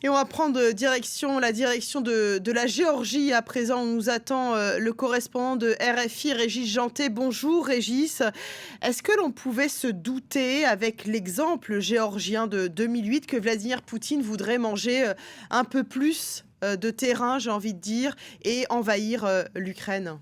Et on va prendre la direction de la Géorgie à présent. On nous attend le correspondant de RFI, Régis Janté. Bonjour Régis. Est-ce que l'on pouvait se douter, avec l'exemple géorgien de 2008, que Vladimir Poutine voudrait manger un peu plus de terrain, j'ai envie de dire, et envahir l'Ukraine?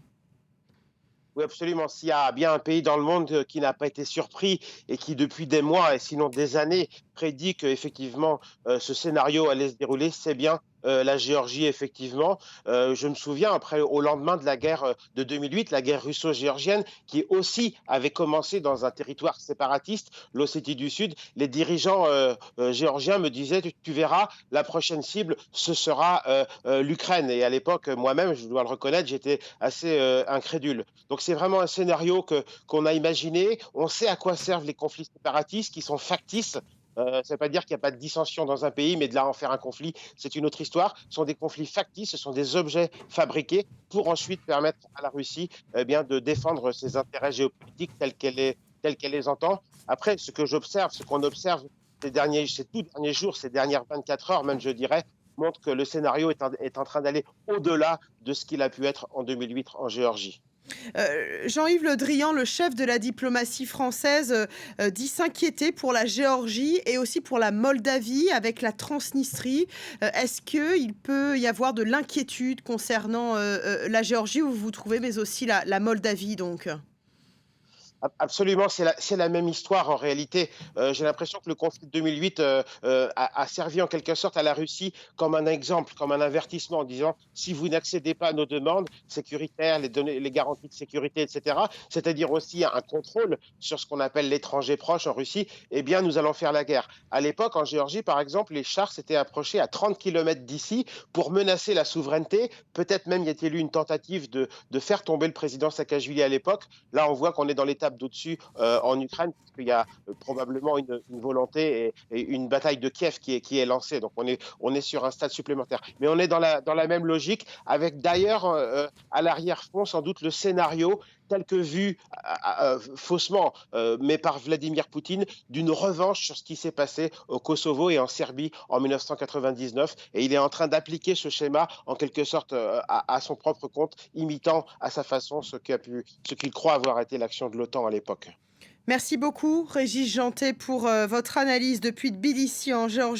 Oui, absolument. S'il y a bien un pays dans le monde qui n'a pas été surpris et qui, depuis des mois et sinon des années, prédit qu'effectivement ce scénario allait se dérouler, c'est bien la Géorgie, effectivement. Je me souviens, après, au lendemain de la guerre de 2008, la guerre russo-géorgienne, qui aussi avait commencé dans un territoire séparatiste, l'Ossétie du Sud, les dirigeants géorgiens me disaient, tu verras, la prochaine cible, ce sera l'Ukraine. Et à l'époque, moi-même, je dois le reconnaître, j'étais assez incrédule. Donc c'est vraiment un scénario qu'on a imaginé. On sait à quoi servent les conflits séparatistes qui sont factices. Ça ne veut pas dire qu'il n'y a pas de dissension dans un pays, mais de là en faire un conflit, c'est une autre histoire. Ce sont des conflits factices, ce sont des objets fabriqués pour ensuite permettre à la Russie bien, de défendre ses intérêts géopolitiques tels qu'elle les entend. Après, ce qu'on observe ces tout derniers jours, ces dernières 24 heures, même je dirais, montre que le scénario est en train d'aller au-delà de ce qu'il a pu être en 2008 en Géorgie. Jean-Yves Le Drian, le chef de la diplomatie française, dit s'inquiéter pour la Géorgie et aussi pour la Moldavie avec la Transnistrie. Est-ce qu'il peut y avoir de l'inquiétude concernant, la Géorgie où vous vous trouvez, mais aussi la Moldavie donc? Absolument, c'est la même histoire en réalité. J'ai l'impression que le conflit de 2008 a servi en quelque sorte à la Russie comme un exemple, comme un avertissement en disant si vous n'accédez pas à nos demandes sécuritaires, les garanties de sécurité, etc., c'est-à-dire aussi un contrôle sur ce qu'on appelle l'étranger proche en Russie, eh bien nous allons faire la guerre. À l'époque, en Géorgie, par exemple, les chars s'étaient approchés à 30 kilomètres d'ici pour menacer la souveraineté. Peut-être même y a-t-il eu une tentative de faire tomber le président Saakashvili à l'époque. Là, on voit qu'on est dans l'étape d'au-dessus en Ukraine, puisqu'il y a probablement une volonté et une bataille de Kiev qui est lancée. Donc on est sur un stade supplémentaire. Mais on est dans la même logique, avec d'ailleurs à l'arrière-fond sans doute le scénario tel que vu faussement, mais par Vladimir Poutine, d'une revanche sur ce qui s'est passé au Kosovo et en Serbie en 1999. Et il est en train d'appliquer ce schéma en quelque sorte à son propre compte, imitant à sa façon ce qu'il croit avoir été l'action de l'OTAN à l'époque. Merci beaucoup Régis Janté pour, votre analyse depuis Tbilissi en Géorgie.